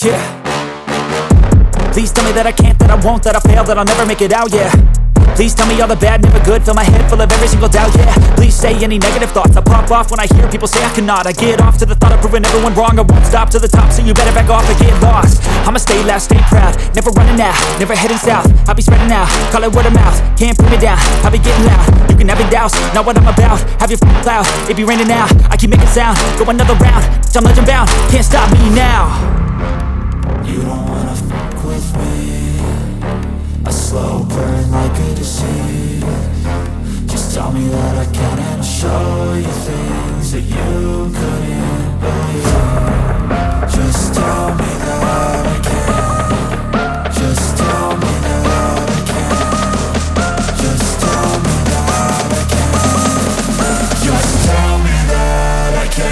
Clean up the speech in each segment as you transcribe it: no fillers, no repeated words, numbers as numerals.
Yeah. Please tell me that I can't, that I won't, that I fail, that I'll never make it out, yeah. Please tell me all the bad, never good, fill my head full of every single doubt, yeah. Please say any negative thoughts, I pop off when I hear people say I cannot. I get off to the thought of proving everyone wrong, I won't stop to the top, so you better back off and get lost. I'ma stay loud, stay proud, never running out, never heading south. I'll be spreading out, call it word of mouth, can't put me down, I'll be getting loud. You can have your doubts, not what I'm about, have your cloud, it be raining now, I keep making sound, go another round, I'm legend bound, can't stop me now. You don't wanna fuck with me, a slow burn like a disease. Just tell me that I can and I'll show you things that you couldn't believe. Just tell me that I can. Just tell me that I can. Just tell me that I can. Just tell me that I can.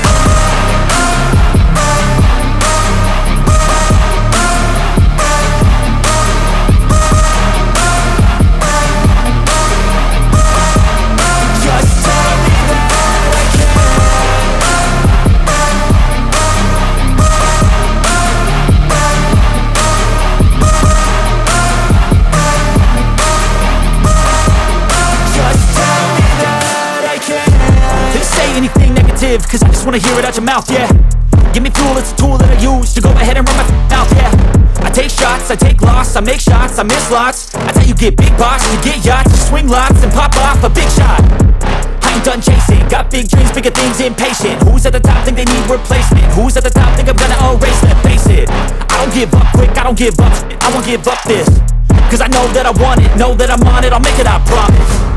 Cause I just wanna hear it out your mouth, yeah. Give me fuel, it's a tool that I use to go ahead and run my mouth, yeah. I take shots, I take loss, I make shots, I miss lots. That's how you get big box, you get yachts, you swing lots and pop off a big shot. I ain't done chasing, got big dreams, bigger things, impatient. Who's at the top think they need replacement? Who's at the top think I'm gonna erase them? Face it, I don't give up quick, I don't give up, I won't give up this. Cause I know that I want it, know that I'm on it, I'll make it, I promise.